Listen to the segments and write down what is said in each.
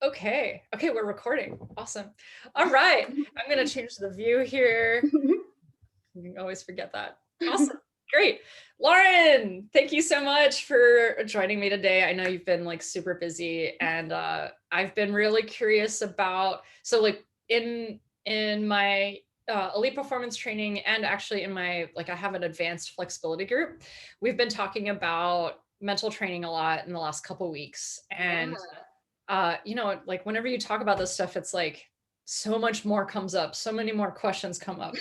Okay. Okay, we're recording. Awesome. All right. I'm gonna change the view here. You can always forget that. Awesome. Great. Lauren, thank you so much for joining me today. I know you've been like super busy and I've been really curious about in my elite performance training and actually in my I have an advanced flexibility group. We've been talking about mental training a lot in the last couple weeks and Yeah. like whenever you talk about this stuff, it's like so much more comes up, so many more questions come up.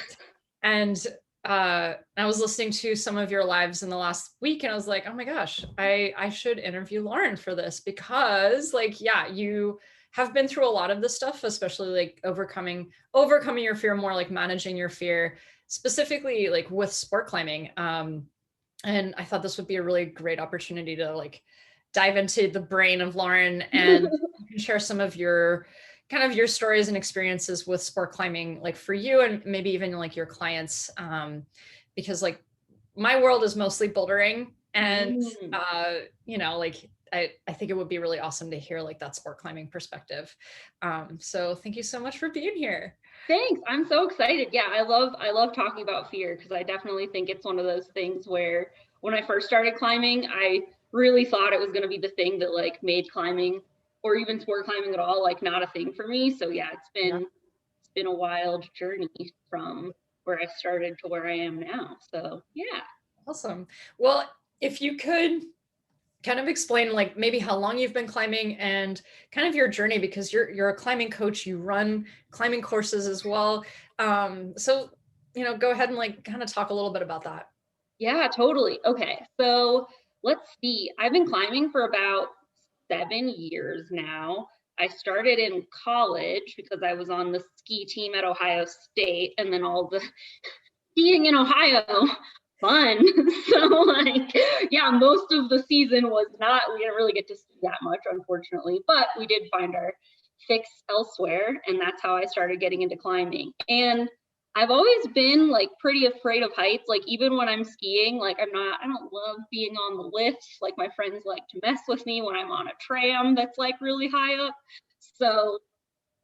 And I was listening to some of your lives in the last week and I was like, oh my gosh, I should interview Lauren for this because yeah, you have been through a lot of this stuff, especially like overcoming your fear, more like managing your fear, specifically like with sport climbing. And I thought this would be a really great opportunity to like dive into the brain of Lauren and you can share some of your kind of your stories and experiences with sport climbing, like for you and maybe even like your clients. Because like my world is mostly bouldering and, Mm. like I think it would be really awesome to hear like that sport climbing perspective. So thank you so much for being here. Thanks. I'm so excited. Yeah, I love talking about fear because I definitely think it's one of those things where when I first started climbing, I really thought it was going to be the thing that like made climbing or even sport climbing at all like not a thing for me. So yeah, Yeah. it's been a wild journey from where I started to where I am now. So, yeah. Awesome. Well, if you could kind of explain like maybe how long you've been climbing and kind of your journey because you're a climbing coach, you run climbing courses as well. So go ahead and like kind of talk a little bit about that. Yeah, totally. Okay. So, let's see. I've been climbing for about 7 years now. I started in college because I was on the ski team at Ohio State, and then all the skiing in Ohio, fun. So, like, yeah, most of the season was not, we didn't really get to ski that much, unfortunately, but we did find our fix elsewhere. And that's how I started getting into climbing. And I've always been like pretty afraid of heights. Like, even when I'm skiing, like, I don't love being on the lifts. Like, my friends like to mess with me when I'm on a tram that's like really high up. So,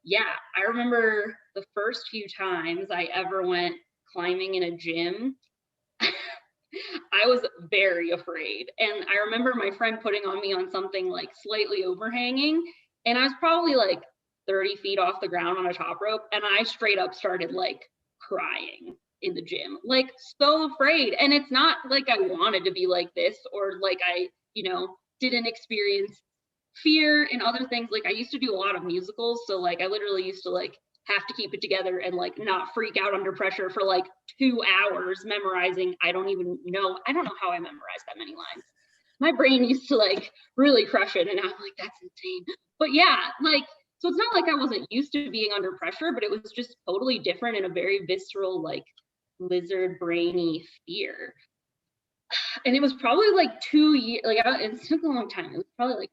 yeah, I remember the first few times I ever went climbing in a gym, I was very afraid. And I remember my friend putting on me on something like slightly overhanging, and I was probably like 30 feet off the ground on a top rope, and I straight up started like crying in the gym, like so afraid. And it's not like I wanted to be like this or like I didn't experience fear and other things. Like, I used to do a lot of musicals, so like I literally used to like have to keep it together and like not freak out under pressure for like 2 hours memorizing. I don't know how I memorized that many lines. My brain used to like really crush it, and I'm like, that's insane. But yeah, like, so it's not like I wasn't used to being under pressure, but it was just totally different and a very visceral, like, lizard brainy fear. And it was probably like 2 years, like, it took a long time. It was probably like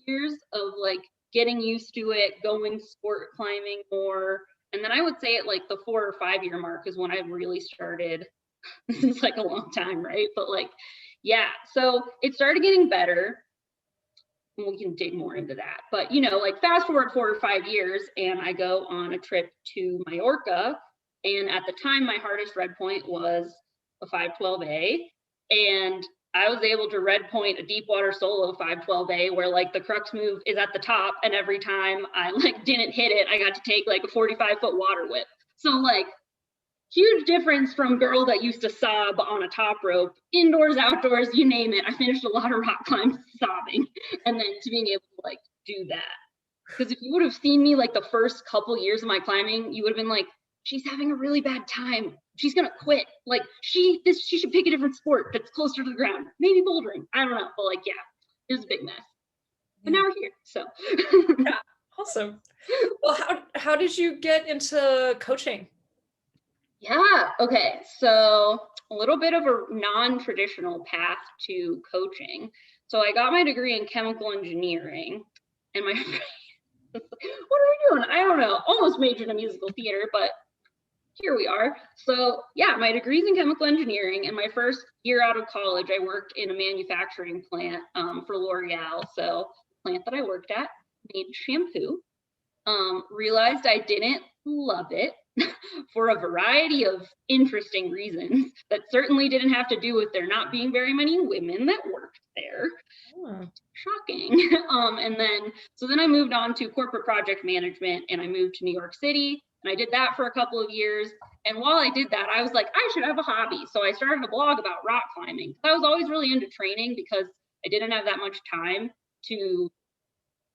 2 years of like getting used to it, going sport climbing more. And then I would say at like the 4 or 5 year mark is when I really started. This is like a long time, right? But like, yeah, so it started getting better. And we can dig more into that. But, like, fast forward 4 or 5 years, and I go on a trip to Majorca. And at the time, my hardest red point was a 512A. And I was able to red point a deep water solo 512A where like the crux move is at the top. And every time I like didn't hit it, I got to take like a 45-foot water whip. So, like, huge difference from girl that used to sob on a top rope, indoors, outdoors, you name it. I finished a lot of rock climbs sobbing, and then to being able to like do that. Because if you would have seen me like the first couple years of my climbing, you would have been like, she's having a really bad time. She's gonna quit. Like, she should pick a different sport that's closer to the ground. Maybe bouldering. I don't know. But like, yeah, it was a big mess. But Yeah. now we're here. So Yeah. Awesome. Well, how did you get into coaching? yeah. Okay. So a little bit of a non-traditional path to coaching. So I got my degree in chemical engineering, and my what are we doing? I don't know. Almost majored in musical theater, but here we are. So yeah, my degree's in chemical engineering, and my first year out of college, I worked in a manufacturing plant for L'Oreal. So plant that I worked at. made shampoo, realized I didn't love it for a variety of interesting reasons that certainly didn't have to do with there not being very many women that worked there. Oh. Shocking. So then I moved on to corporate project management, and I moved to New York City, and I did that for a couple of years. And while I did that, I was like, I should have a hobby. So I started a blog about rock climbing. I was always really into training because I didn't have that much time to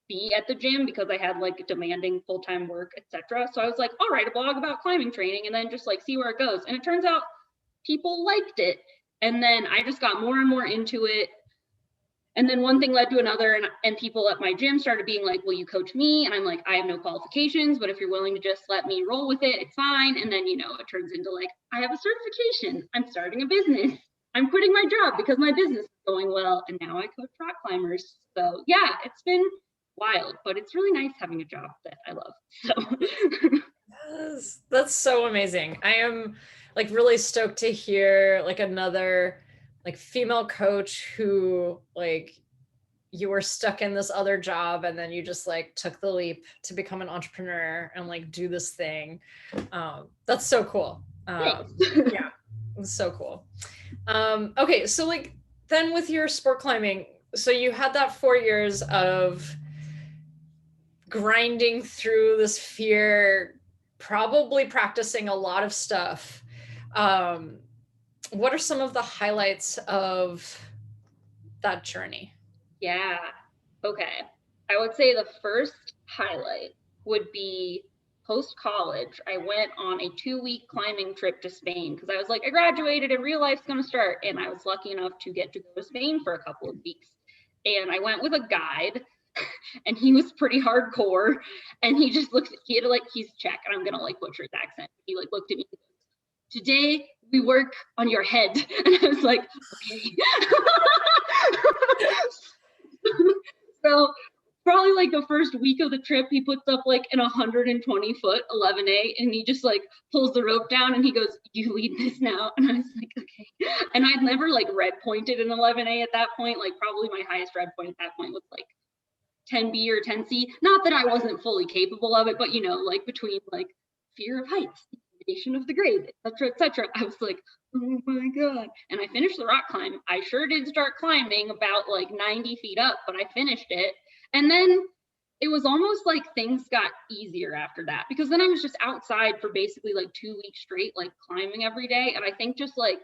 be at the gym because I had like demanding full-time work, etc. So I was like, I'll write a blog about climbing training and then just like see where it goes. And it turns out people liked it. And then I just got more and more into it. And then one thing led to another, and people at my gym started being like, will you coach me? And I'm like, I have no qualifications, but if you're willing to just let me roll with it, it's fine. And then, it turns into like, I have a certification, I'm starting a business, I'm quitting my job because my business is going well. And now I coach rock climbers. So yeah, it's been wild, but it's really nice having a job that I love. So Yes, that's so amazing. I am like really stoked to hear like another like female coach who like you were stuck in this other job and then you just like took the leap to become an entrepreneur and like do this thing. That's so cool. Yeah, it's so cool. Okay, so like then with your sport climbing, so you had that 4 years of grinding through this fear, probably practicing a lot of stuff. What are some of the highlights of that journey? Yeah. Okay. I would say the first highlight would be post-college. I went on a 2-week climbing trip to Spain because I was like, I graduated and real life's going to start. And I was lucky enough to get to go to Spain for a couple of weeks. And I went with a guide and he was pretty hardcore. And he just looked, he's Czech and I'm going to like butcher his accent. He like looked at me, today we work on your head. And I was like, okay. So probably like the first week of the trip, he puts up like an 120-foot 11A and he just like pulls the rope down and he goes, you lead this now. And I was like, okay. And I'd never like red pointed an 11A at that point. Like probably my highest red point at that point was like 10B or 10C. Not that I wasn't fully capable of it, but like between like fear of heights, intimidation of the grade, etc. I was like, oh my God. And I finished the rock climb. I sure did start climbing about like 90 feet up, but I finished it. And then it was almost like things got easier after that because then I was just outside for basically like 2 weeks straight, like climbing every day. And I think just like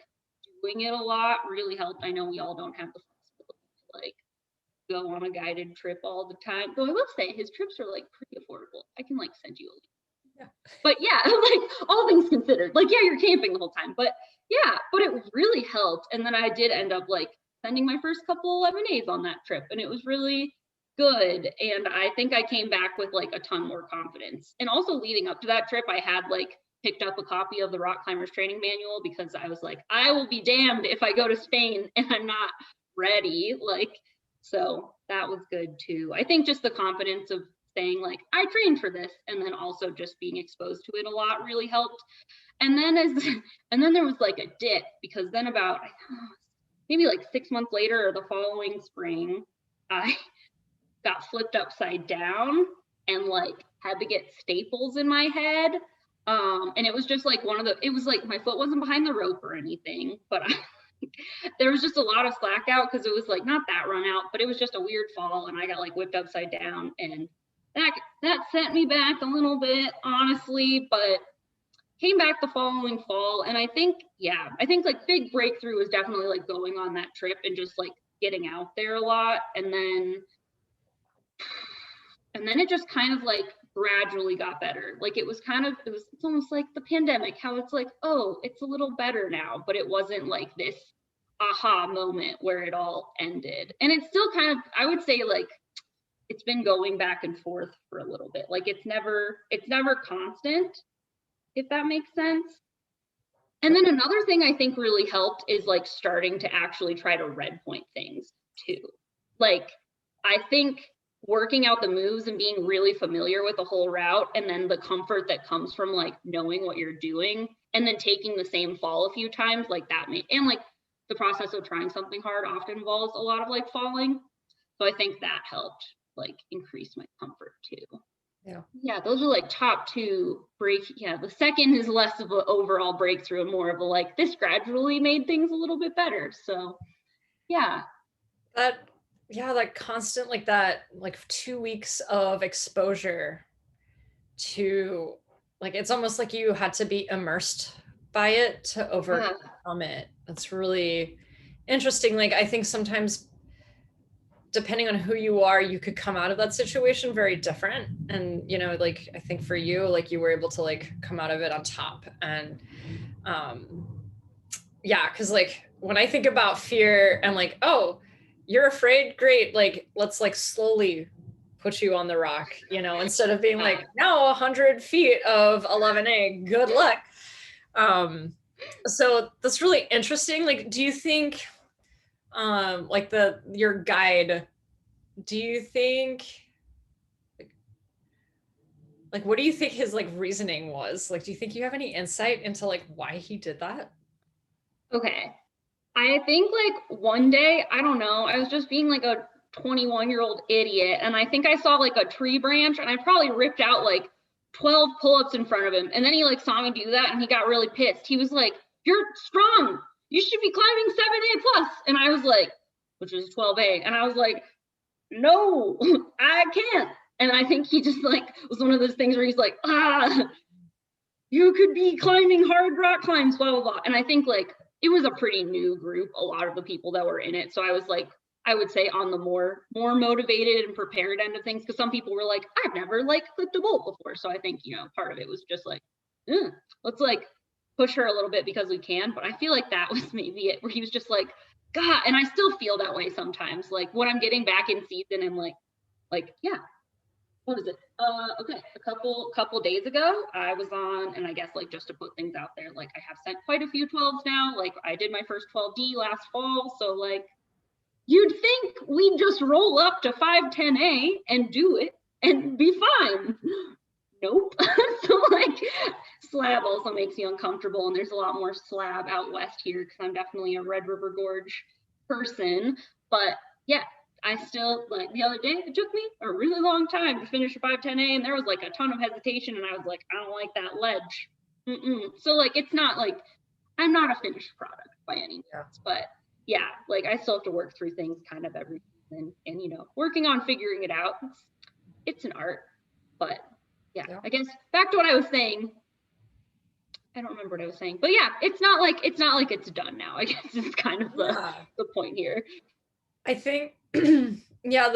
doing it a lot really helped. I know we all don't have the flexibility to like go on a guided trip all the time. Though I will say his trips are like pretty affordable. I can like send you a link. Yeah. But yeah, like all things considered, like, yeah, you're camping the whole time, but yeah, but it really helped. And then I did end up like sending my first couple 11As on that trip and it was really good. And I think I came back with like a ton more confidence. And also leading up to that trip, I had like picked up a copy of the Rock Climbers Training Manual because I was like, I will be damned if I go to Spain and I'm not ready. Like, so that was good too. I think just the confidence of saying like, I trained for this, and then also just being exposed to it a lot really helped. And then there was like a dip because then about maybe like 6 months later or the following spring, I got flipped upside down and like had to get staples in my head. And it was just like it was like my foot wasn't behind the rope or anything, but there was just a lot of slack out because it was like not that run out, but it was just a weird fall and I got like whipped upside down and that sent me back a little bit, honestly, but came back the following fall. And I think like big breakthrough was definitely like going on that trip and just like getting out there a lot. And then it just kind of like gradually got better. Like it's almost like the pandemic, how it's like, oh, it's a little better now, but it wasn't like this aha moment where it all ended. And it's still kind of, I would say like, it's been going back and forth for a little bit. Like it's never constant, if that makes sense. And then another thing I think really helped is like starting to actually try to red point things too. Like I think working out the moves and being really familiar with the whole route and then the comfort that comes from like knowing what you're doing and then taking the same fall a few times like that and like the process of trying something hard often involves a lot of like falling. So I think that helped. like increased my comfort too. Yeah. Yeah, those are like top two yeah, the second is less of an overall breakthrough and more of a like this gradually made things a little bit better. So yeah. That constant, like that, like 2 weeks of exposure to, like, it's almost like you had to be immersed by it to Yeah. overcome it. That's really interesting. Like, I think sometimes depending on who you are, you could come out of that situation very different. And, like, I think for you, like, you were able to like come out of it on top. And yeah, because like when I think about fear and like, oh, you're afraid, great, like let's like slowly put you on the rock, instead of being like, now 100 feet of 11A, good luck. So that's really interesting. Like, do you think like your guide, do you think, like what do you think his like reasoning was? Like, do you think you have any insight into like why he did that? Okay. I think like one day, I don't know, I was just being like a 21-year-old idiot. And I think I saw like a tree branch and I probably ripped out like 12 pull-ups in front of him. And then he like saw me do that and he got really pissed. He was like, "You're strong. You should be climbing 7A plus." And I was like, which is 12A. And I was like, "No, I can't." And I think he just like was one of those things where he's like, "You could be climbing hard rock climbs, blah, blah, blah." And I think like it was a pretty new group, a lot of the people that were in it. So I was like, I would say on the more motivated and prepared end of things, because some people were like, "I've never like clipped a bolt before." So I think, part of it was just like, let's like push her a little bit because we can. But I feel like that was maybe it, where he was just like, God, and I still feel that way sometimes. Like when I'm getting back in season and like, yeah, what is it? Okay, a couple days ago, I was on, and I guess like just to put things out there, like I have sent quite a few 12s now. Like I did my first 12D last fall, so like you'd think we'd just roll up to 510A and do it and be fine. Nope. So like slab also makes you uncomfortable, and there's a lot more slab out west here because I'm definitely a Red River Gorge person. But yeah, I still, like the other day, it took me a really long time to finish a 510A, and there was like a ton of hesitation, and I was like, I don't like that ledge. So like, it's not like, I'm not a finished product by any means, but yeah, like I still have to work through things kind of every season, and working on figuring it out. It's an art, but yeah, I guess back to what I was saying. I don't remember what I was saying, but yeah, it's not like it's done now. I guess is kind of the point here. I think, yeah,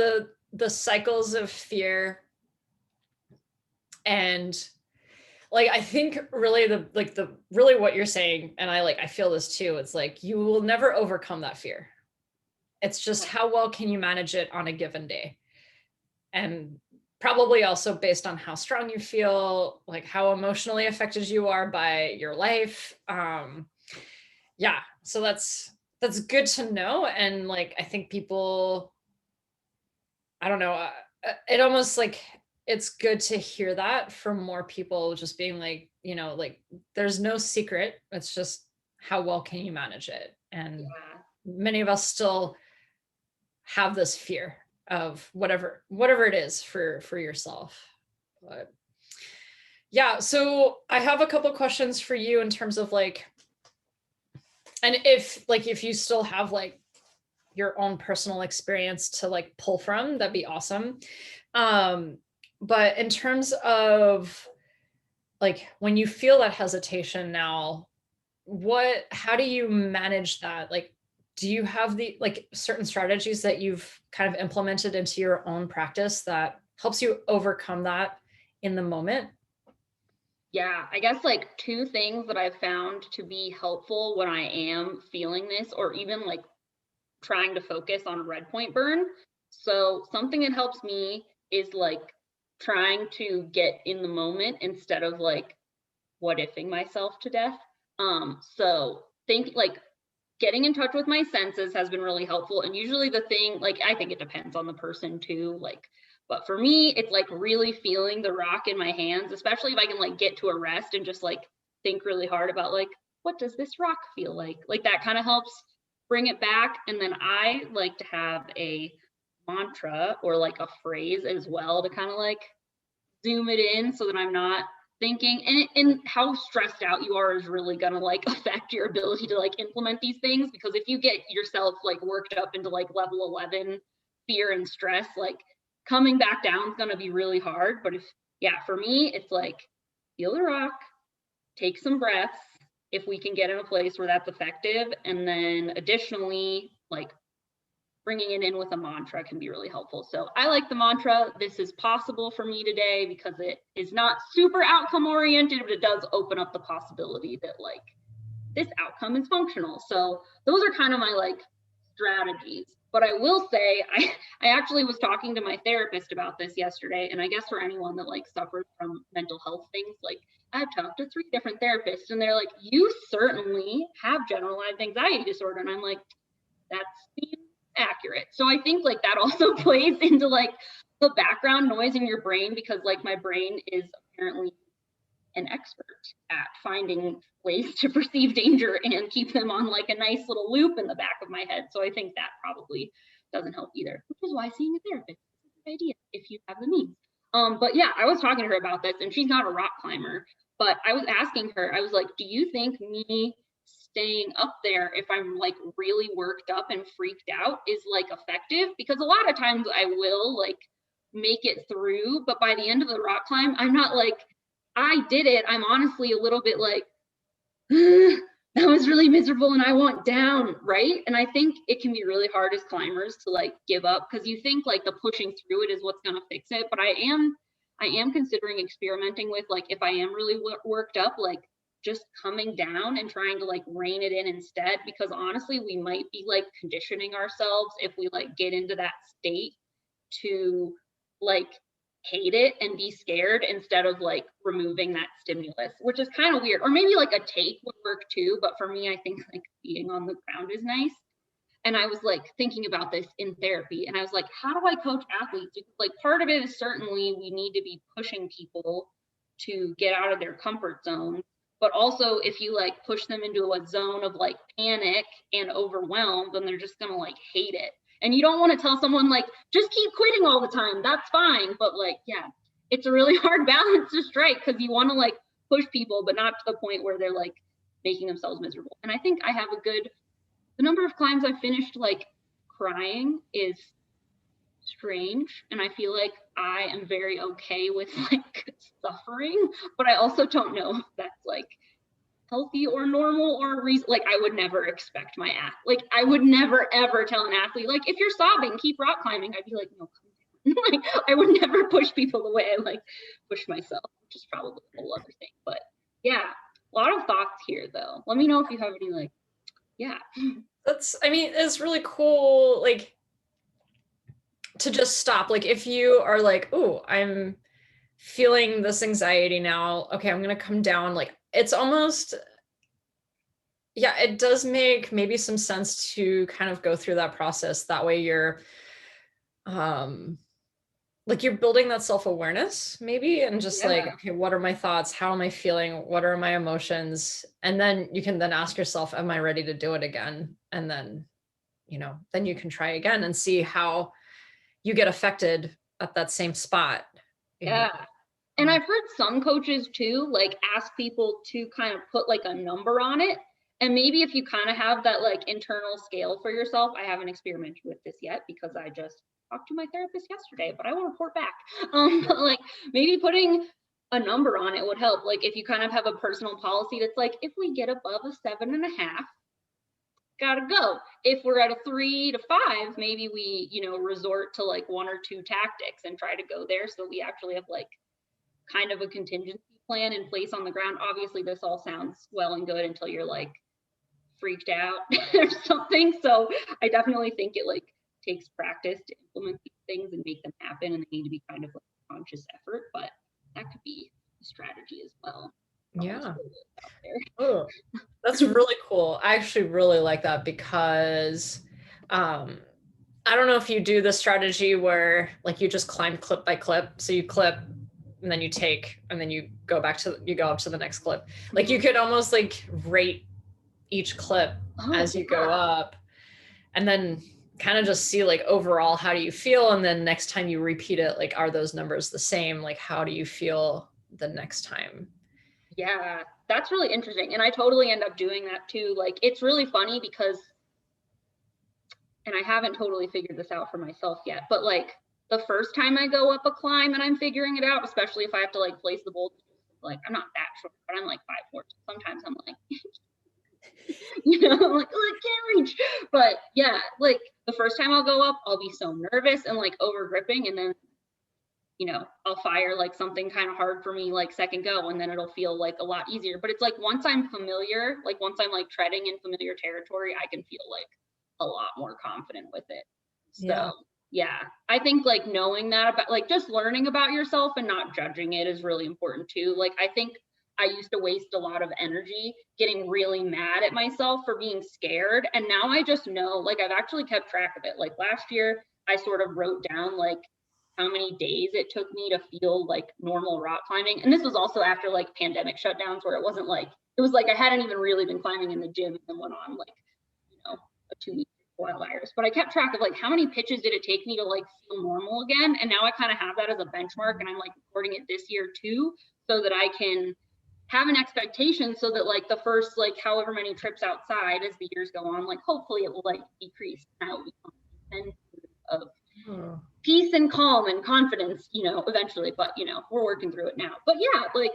the cycles of fear, and like I think really really what you're saying, and I feel this too. It's like you will never overcome that fear. It's just how well can you manage it on a given day, and probably also based on how strong you feel, like how emotionally affected you are by your life. Yeah, so that's good to know. And like I think people, I don't know, it almost like it's good to hear that from more people, just being like, like there's no secret, it's just how well can you manage it. And many of us still have this fear of whatever it is for yourself. But yeah, so I have a couple questions for you in terms of like, and if you still have like your own personal experience to like pull from, that'd be awesome. But in terms of like when you feel that hesitation now, how do you manage that? Like, do you have the like certain strategies that you've kind of implemented into your own practice that helps you overcome that in the moment? Yeah, I guess like two things that I've found to be helpful when I am feeling this, or even like trying to focus on red point burn. So something that helps me is like trying to get in the moment instead of like what ifing myself to death. So think like getting in touch with my senses has been really helpful. And usually the thing, like, I think it depends on the person too. Like, but for me, it's like really feeling the rock in my hands, especially if I can like get to a rest and just like think really hard about like, what does this rock feel like? Like that kind of helps bring it back. And then I like to have a mantra or like a phrase as well to kind of like zoom it in so that I'm not thinking, and how stressed out you are is really gonna like affect your ability to like implement these things, because if you get yourself like worked up into like level 11 fear and stress, like coming back down is gonna be really hard. But if, yeah, for me it's like feel the rock, take some breaths if we can get in a place where that's effective, and then additionally like bringing it in with a mantra can be really helpful. So I like the mantra, this is possible for me today, because it is not super outcome oriented, but it does open up the possibility that like this outcome is functional. So those are kind of my like strategies. But I will say, I actually was talking to my therapist about this yesterday, and I guess for anyone that like suffers from mental health things, like I've talked to 3 different therapists, and they're like, you certainly have generalized anxiety disorder. And I'm like, that's accurate. So I think like that also plays into like the background noise in your brain, because like my brain is apparently an expert at finding ways to perceive danger and keep them on like a nice little loop in the back of my head. So I think that probably doesn't help either, which is why seeing a therapist is a good idea if you have the means. But yeah, I was talking to her about this, and she's not a rock climber, but I was asking her, I was like, do you think me staying up there if I'm like really worked up and freaked out is like effective? Because a lot of times I will like make it through, but by the end of the rock climb, I'm not like, I did it. I'm honestly a little bit like, that was really miserable and I want down, right? And I think it can be really hard as climbers to like give up, because you think like the pushing through it is what's going to fix it. But I am considering experimenting with like, if I am really worked up, like just coming down and trying to like rein it in instead, because honestly we might be like conditioning ourselves if we like get into that state to like hate it and be scared instead of like removing that stimulus, which is kind of weird. Or maybe like a take would work too, but for me I think like being on the ground is nice. And I was like thinking about this in therapy, and I was like, how do I coach athletes? Because like part of it is certainly we need to be pushing people to get out of their comfort zone, but also if you like push them into a zone of like panic and overwhelm, then they're just gonna like hate it. And you don't want to tell someone like, just keep quitting all the time, that's fine. But like, yeah, it's a really hard balance to strike, because you want to like push people, but not to the point where they're like making themselves miserable. And I think I have the number of climbs I finished like crying is strange, and I feel like I am very okay with like suffering, but I also don't know if that's like healthy or normal or reason. Like I would never expect my like I would never ever tell an athlete like, if you're sobbing keep rock climbing. I'd be like, no, like I would never push people the way I like push myself, which is probably a whole other thing. But yeah, a lot of thoughts here though. Let me know if you have any like, yeah. I mean, it's really cool, like to just stop. Like if you are like, oh, I'm feeling this anxiety now, okay, I'm gonna come down. Like it's almost, yeah, it does make maybe some sense to kind of go through that process. That way you're like you're building that self-awareness maybe, and just like, okay, what are my thoughts? How am I feeling? What are my emotions? And then you can then ask yourself, am I ready to do it again? And then, then you can try again and see how you get affected at that same spot. Yeah. And I've heard some coaches too, like ask people to kind of put like a number on it. And maybe if you kind of have that like internal scale for yourself, I haven't experimented with this yet because I just talked to my therapist yesterday, but I will report back. But like maybe putting a number on it would help. Like if you kind of have a personal policy that's like, if we get above a 7.5, gotta go. If we're at a 3 to 5, maybe we, resort to like 1 or 2 tactics and try to go there. So we actually have like kind of a contingency plan in place on the ground. Obviously, this all sounds well and good until you're like freaked out or something. So I definitely think it like takes practice to implement these things and make them happen, and they need to be kind of like a conscious effort, but that could be a strategy as well. Yeah. Oh, that's really cool. I actually really like that because I don't know if you do the strategy where like you just climb clip by clip. So you clip and then you take, and then you go up to the next clip. Like you could almost like rate each clip as you go up. And then kind of just see like overall, how do you feel? And then next time you repeat it, like, are those numbers the same? Like, how do you feel the next time? Yeah, that's really interesting. And I totally end up doing that too. Like, it's really funny because, and I haven't totally figured this out for myself yet, but like the first time I go up a climb and I'm figuring it out, especially if I have to like place the boulder, like I'm not that short, but I'm like 5'4". Sometimes I'm like, I'm like, oh, I can't reach. But yeah, like the first time I'll go up, I'll be so nervous and like over gripping. And then, I'll fire like something kind of hard for me, like second go, and then it'll feel like a lot easier. But it's like once I'm familiar, like once I'm like treading in familiar territory, I can feel like a lot more confident with it. Yeah. So yeah, I think like knowing that about like just learning about yourself and not judging it is really important too. Like I think I used to waste a lot of energy getting really mad at myself for being scared. And now I just know, like I've actually kept track of it. Like last year, I sort of wrote down like how many days it took me to feel like normal rock climbing. And this was also after like pandemic shutdowns where it wasn't like, it was like I hadn't even really been climbing in the gym and then went on like, a 2-week virus. But I kept track of like how many pitches did it take me to like feel normal again. And now I kind of have that as a benchmark, and I'm like recording it this year too, so that I can have an expectation so that like the first like however many trips outside as the years go on, like hopefully it will like decrease. And I will become 10 of peace and calm and confidence, eventually. But we're working through it now. But yeah, like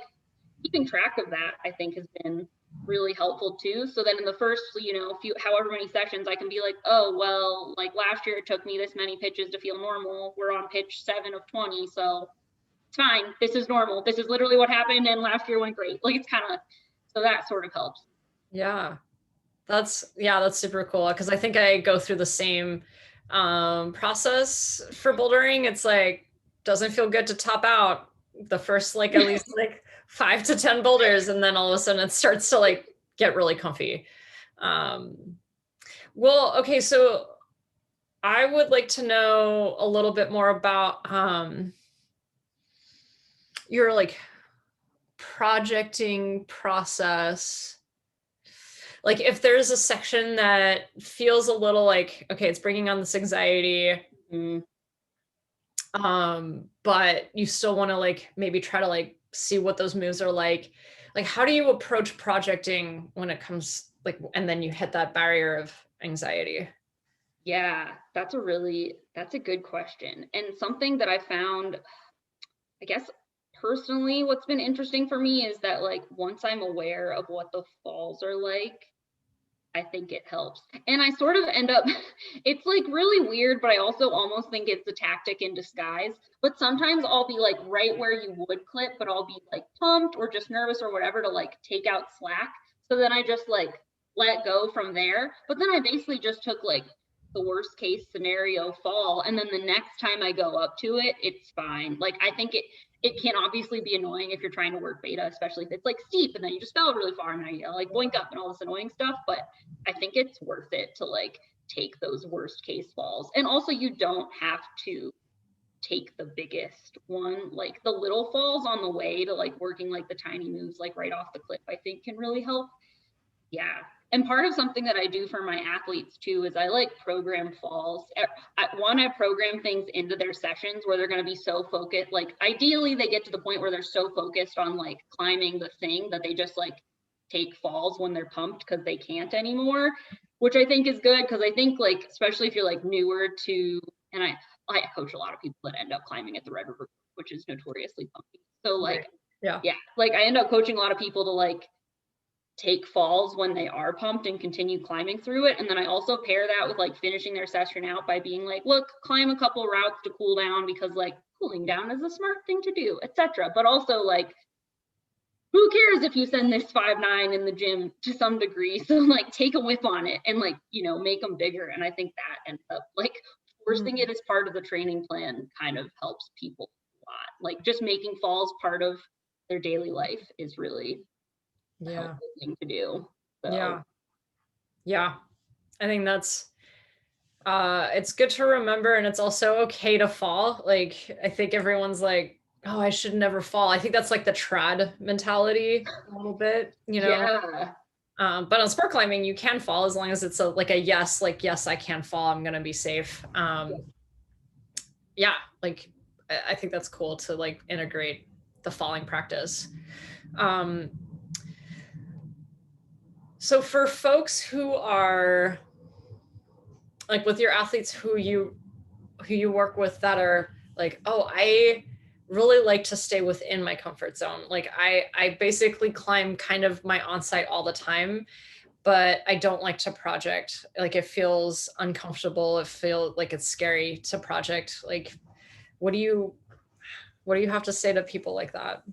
keeping track of that, I think, has been really helpful too. So then in the first, few however many sessions, I can be like, oh well, like last year it took me this many pitches to feel normal. We're on pitch 7 of 20, so it's fine. This is normal. This is literally what happened, and last year went great. Like it's kind of, so that sort of helps. Yeah. That's super cool, because I think I go through the same process for bouldering. It's like, doesn't feel good to top out the first like at least like 5 to 10 boulders, and then all of a sudden it starts to like get really comfy. Well, okay, so I would like to know a little bit more about your like projecting process. Like if there's a section that feels a little like, okay, it's bringing on this anxiety, but you still want to like maybe try to like see what those moves are like how do you approach projecting when it comes like, and then you hit that barrier of anxiety? Yeah, that's a good question. And something that I found, I guess personally, what's been interesting for me is that like once I'm aware of what the falls are like, I think it helps. And I sort of end up, it's like really weird, but I also almost think it's a tactic in disguise. But sometimes I'll be like right where you would clip, but I'll be like pumped or just nervous or whatever to like take out slack. So then I just like let go from there. But then I basically just took like the worst case scenario fall. And then the next time I go up to it, it's fine. Like I think it can obviously be annoying if you're trying to work beta, especially if it's like steep and then you just fell really far and now you like boink up and all this annoying stuff. But I think it's worth it to like take those worst case falls. And also you don't have to take the biggest one. Like the little falls on the way to like working like the tiny moves like right off the cliff, I think can really help. Yeah. And part of something that I do for my athletes too is I like program falls. I program things into their sessions where they're going to be so focused. Like ideally they get to the point where they're so focused on like climbing the thing that they just like take falls when they're pumped because they can't anymore, which I think is good. Because I think like, especially if you're like newer to, and I coach a lot of people that end up climbing at the Red River, which is notoriously pumpy. So like, right. Yeah, like I end up coaching a lot of people to like take falls when they are pumped and continue climbing through it. And then I also pair that with like finishing their session out by being like, look, climb a couple routes to cool down because like cooling down is a smart thing to do, etc. But also like, who cares if you send this 5'9" in the gym to some degree? So like take a whip on it and like, make them bigger. And I think that ends up like forcing it as part of the training plan kind of helps people a lot. Like just making falls part of their daily life is really helpful thing to do. So. Yeah. I think that's it's good to remember, and it's also okay to fall. Like I think everyone's like, oh, I should never fall. I think that's like the trad mentality a little bit, Yeah. But on sport climbing, you can fall as long as it's like a yes, like, yes, I can fall. I'm going to be safe. Yeah, like I think that's cool to like integrate the falling practice. So for folks who are like with your athletes who you work with that are like, oh, I really like to stay within my comfort zone. Like I basically climb kind of my on-site all the time, but I don't like to project. Like it feels uncomfortable. It feels like it's scary to project. Like, what do you have to say to people like that?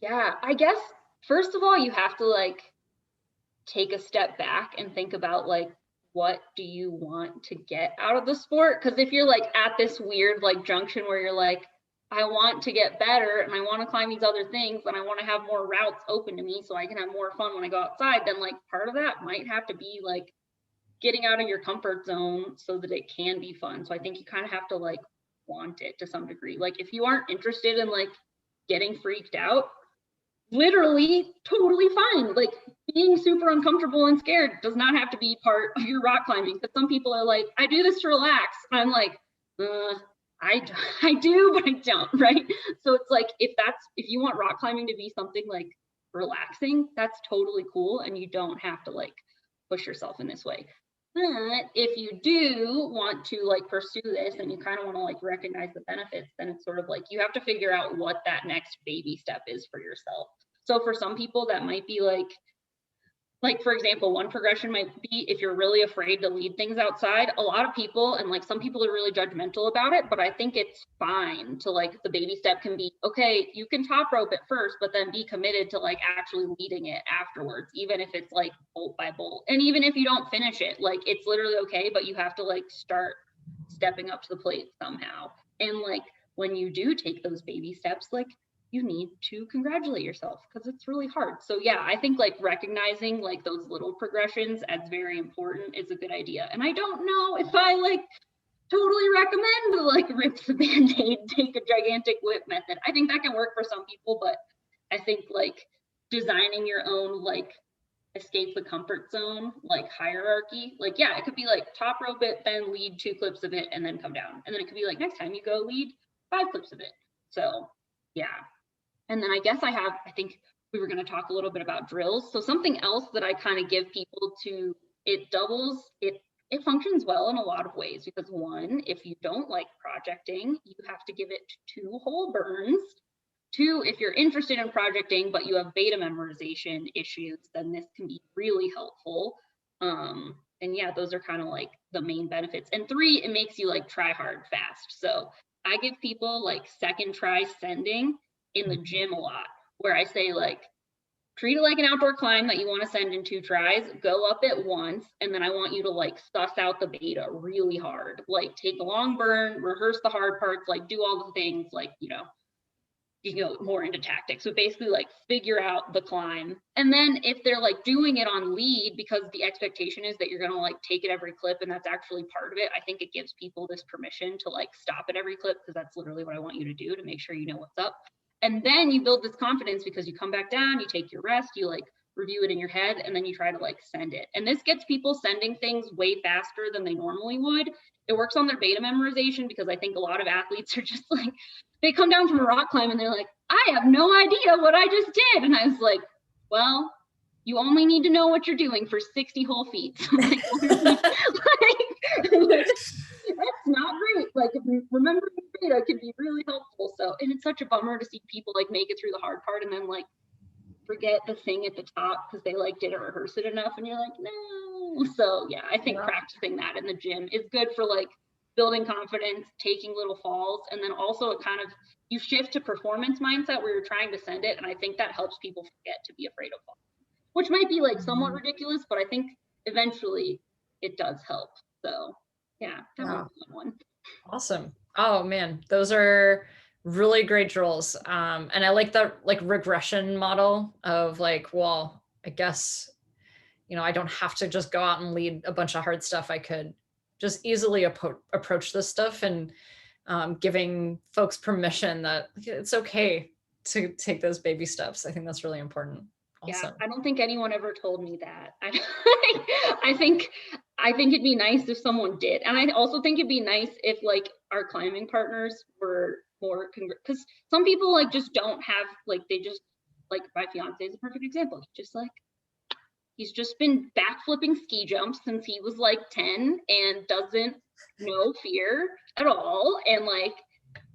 Yeah, I guess first of all, you have to like take a step back and think about like what do you want to get out of the sport? Because if you're like at this weird like junction where you're like, I want to get better and I want to climb these other things and I want to have more routes open to me so I can have more fun when I go outside, then like part of that might have to be like getting out of your comfort zone so that it can be fun. So I think you kind of have to like want it to some degree. Like if you aren't interested in like getting freaked out, literally totally fine. Like being super uncomfortable and scared does not have to be part of your rock climbing. Because some people are like, I do this to relax. And I'm like, I do, but I don't, right? So it's like if you want rock climbing to be something like relaxing, that's totally cool, and you don't have to like push yourself in this way. But if you do want to like pursue this and you kind of want to like recognize the benefits, then it's sort of like you have to figure out what that next baby step is for yourself. So for some people that might be like for example, one progression might be if you're really afraid to lead things outside. A lot of people, and like some people are really judgmental about it, but I think it's fine to like the baby step can be, okay, you can top rope it first, but then be committed to like actually leading it afterwards, even if it's like bolt by bolt. And even if you don't finish it, like it's literally okay, but you have to like start stepping up to the plate somehow. And like when you do take those baby steps, like you need to congratulate yourself because it's really hard. So yeah, I think like recognizing like those little progressions as very important is a good idea. And I don't know if I like totally recommend the like rip the band-aid, take a gigantic whip method. I think that can work for some people, but I think like designing your own like escape the comfort zone like hierarchy, like yeah, it could be like top rope it, then lead 2 clips of it and then come down. And then it could be like next time you go lead 5 clips of it. So yeah. And then I guess I think we were going to talk a little bit about drills. So something else that I kind of give people to, it functions well in a lot of ways because one, if you don't like projecting, you have to give it 2 whole burns. 2, if you're interested in projecting, but you have beta memorization issues, then this can be really helpful. And yeah, those are kind of like the main benefits. And 3, it makes you like try hard fast. So I give people like second try sending in the gym a lot, where I say like, treat it like an outdoor climb that you want to send in 2 tries, go up it once, and then I want you to like suss out the beta really hard. Like take a long burn, rehearse the hard parts, like do all the things, like, you go more into tactics. So basically like figure out the climb. And then if they're like doing it on lead, because the expectation is that you're going to like take it every clip and that's actually part of it, I think it gives people this permission to like stop at every clip because that's literally what I want you to do to make sure you know what's up. And then you build this confidence because you come back down, you take your rest, you like review it in your head, and then you try to like send it. And this gets people sending things way faster than they normally would. It works on their beta memorization because I think a lot of athletes are just like, they come down from a rock climb and they're like, I have no idea what I just did. And I was like, well, you only need to know what you're doing for 60 whole feet. So like, that's not great. Like remembering data can be really helpful. So, and it's such a bummer to see people like make it through the hard part and then like forget the thing at the top because they like didn't rehearse it enough. And you're like, no. So yeah, I think practicing that in the gym is good for like building confidence, taking little falls, and then also it kind of, you shift to performance mindset where you're trying to send it. And I think that helps people forget to be afraid of falling, which might be like somewhat ridiculous, but I think eventually it does help. So yeah, that was a good one. Awesome. Oh man, those are really great drills. And I like the like regression model of like, well, I guess, I don't have to just go out and lead a bunch of hard stuff. I could just easily approach this stuff and giving folks permission that it's okay to take those baby steps. I think that's really important. Yeah, Awesome. I don't think anyone ever told me that. I think it'd be nice if someone did. And I also think it'd be nice if like our climbing partners were more because some people like just don't have like they just like my fiance is a perfect example. He's just been backflipping ski jumps since he was like 10 and doesn't know fear at all. And like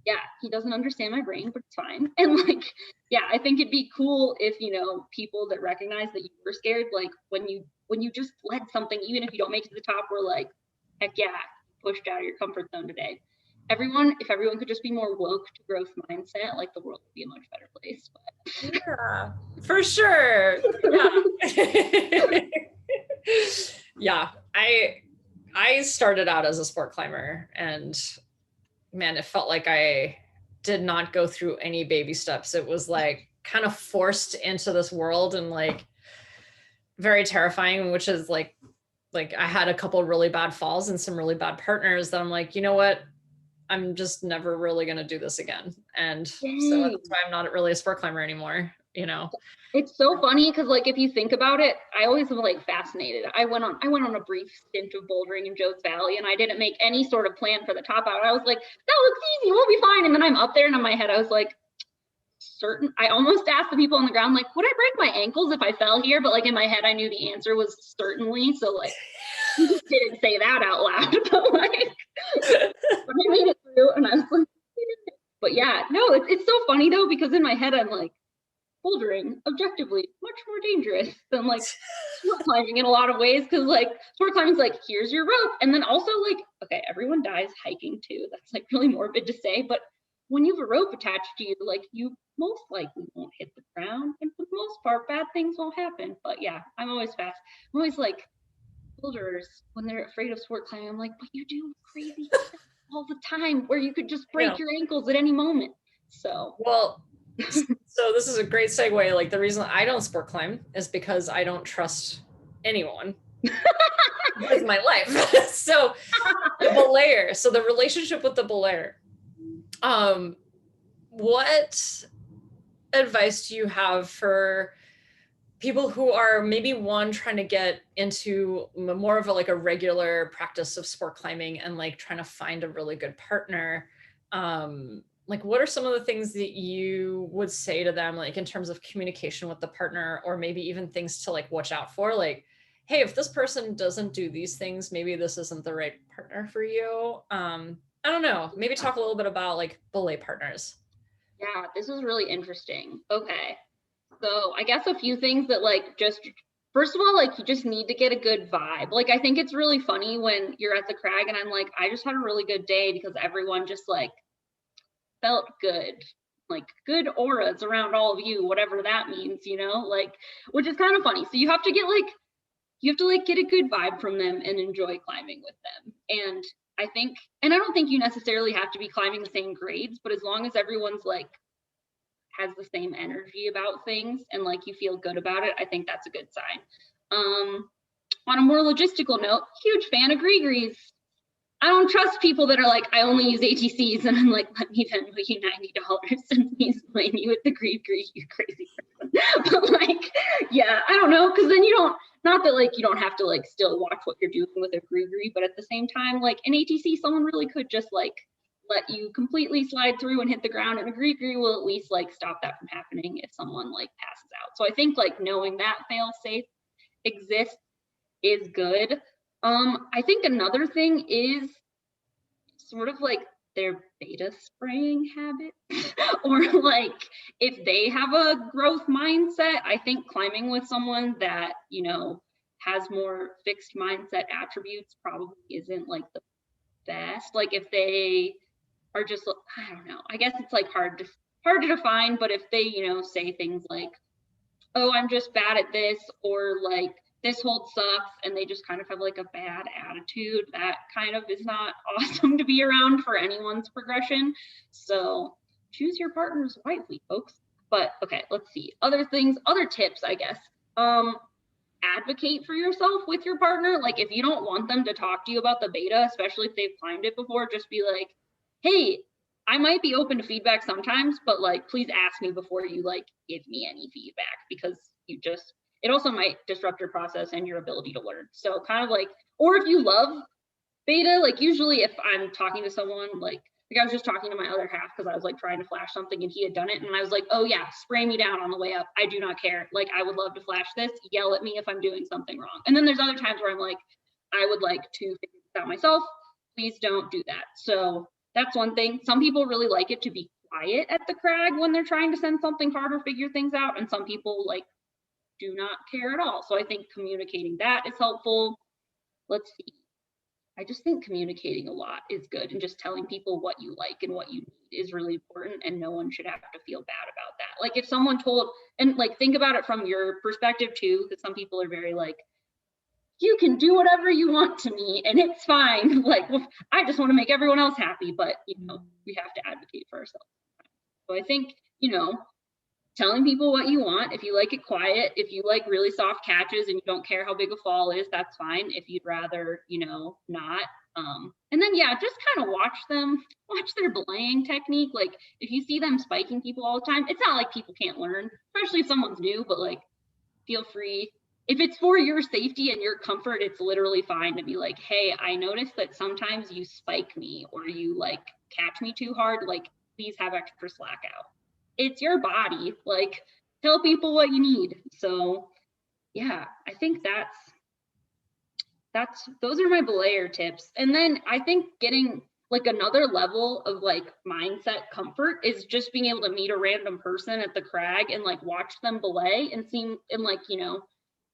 yeah, he doesn't understand my brain, but it's fine. And like, yeah, I think it'd be cool if, you know, people that recognize that you were scared, like when you just led something, even if you don't make it to the top, we're like, heck yeah, pushed out of your comfort zone today. If everyone could just be more woke to growth mindset, like the world would be a much better place. Yeah, for sure. Yeah. Yeah. I started out as a sport climber, and man, it felt like I did not go through any baby steps. It was like kind of forced into this world, and like very terrifying, which is like I had a couple really bad falls and some really bad partners that I'm like, you know what? I'm just never really going to do this again. And so Yay. that's why I'm not really a sport climber anymore, you know? It's so funny because like if you think about it, I always am like fascinated. I went on a brief stint of bouldering in Joe's Valley and I didn't make any sort of plan for the top out. I was like, that looks easy, we'll be fine. And then I'm up there and in my head I was like, certain I almost asked the people on the ground, like, would I break my ankles if I fell here? But like in my head I knew the answer was certainly. So like you just didn't say that out loud. But like but I made it through and I was like, but yeah, no, it's so funny though, because in my head I'm like, bouldering objectively much more dangerous than like sport climbing in a lot of ways, because like sport climbing is like here's your rope, and then also like okay, everyone dies hiking too, that's like really morbid to say, but when you have a rope attached to you, like you most likely won't hit the ground, and for the most part bad things won't happen. But yeah, I'm always like boulders when they're afraid of sport climbing, I'm like, but you do crazy stuff all the time where you could just break your ankles at any moment. So well, so this is a great segue. Like the reason I don't sport climb is because I don't trust anyone with my life. So the belayer, so the relationship with the belayer. What advice do you have for people who are maybe one trying to get into more of a like a regular practice of sport climbing and like trying to find a really good partner? Like what are some of the things that you would say to them, like in terms of communication with the partner, or maybe even things to like watch out for, like, hey, if this person doesn't do these things, maybe this isn't the right partner for you. I don't know, maybe talk a little bit about like belay partners. yeah, this is really interesting. Okay. So I guess a few things that like just first of all, like you just need to get a good vibe. Like I think it's really funny when you're at the crag and I'm like, I just had a really good day because everyone just like felt good. Like good auras around all of you, whatever that means, you know, like which is kind of funny. So you have to like get a good vibe from them and enjoy climbing with them. And I don't think you necessarily have to be climbing the same grades, but as long as everyone's like has the same energy about things and like you feel good about it, I think that's a good sign. On a more logistical note, huge fan of Gree-Grees. I don't trust people that are like, I only use ATCs, and I'm like, let me Venmo you $90 and please blame you with the Gree-Gree, you crazy person. But like, yeah, I don't know, because then you don't, not that like you don't have to like still watch what you're doing with a Gree-Gree, but at the same time, like an ATC, someone really could just like let you completely slide through and hit the ground, and a Gree-Gree will at least like stop that from happening if someone like passes out. So I think like knowing that fail safe exists is good. I think another thing is sort of like their beta spraying habit or like if they have a growth mindset, I think climbing with someone that, you know, has more fixed mindset attributes probably isn't like the best. Like if they are just, I don't know, I guess it's like hard to define, but if they, you know, say things like, oh, I'm just bad at this, or like this hold sucks, and they just kind of have like a bad attitude, that kind of is not awesome to be around for anyone's progression. So choose your partners wisely, folks. But okay, let's see. Other things, other tips, I guess. Advocate for yourself with your partner. Like if you don't want them to talk to you about the beta, especially if they've climbed it before, just be like, hey, I might be open to feedback sometimes, but like please ask me before you like give me any feedback, because it also might disrupt your process and your ability to learn. So kind of like, or if you love beta, like usually if I'm talking to someone, like I was just talking to my other half because I was like trying to flash something and he had done it. And I was like, oh yeah, spray me down on the way up. I do not care. Like I would love to flash this, yell at me if I'm doing something wrong. And then there's other times where I'm like, I would like to figure this out myself. Please don't do that. So that's one thing. Some people really like it to be quiet at the crag when they're trying to send something hard or figure things out. And some people like do not care at all. So I think communicating that is helpful. Let's see. I just think communicating a lot is good, and just telling people what you like and what you need is really important, and no one should have to feel bad about that. Like if someone told, and like think about it from your perspective too, because some people are very like, you can do whatever you want to me and it's fine. Like, well, I just want to make everyone else happy, but you know, we have to advocate for ourselves. So I think, you know, telling people what you want. If you like it quiet, if you like really soft catches and you don't care how big a fall is, that's fine. If you'd rather, you know, not. And then, yeah, just kind of watch their belaying technique. Like if you see them spiking people all the time, it's not like people can't learn, especially if someone's new, but like, feel free. If it's for your safety and your comfort, it's literally fine to be like, hey, I noticed that sometimes you spike me or you like catch me too hard. Like, please have extra slack out. It's your body. Like, tell people what you need. So yeah, I think those are my belayer tips. And then I think getting like another level of like mindset comfort is just being able to meet a random person at the crag and like watch them belay and see and like, you know,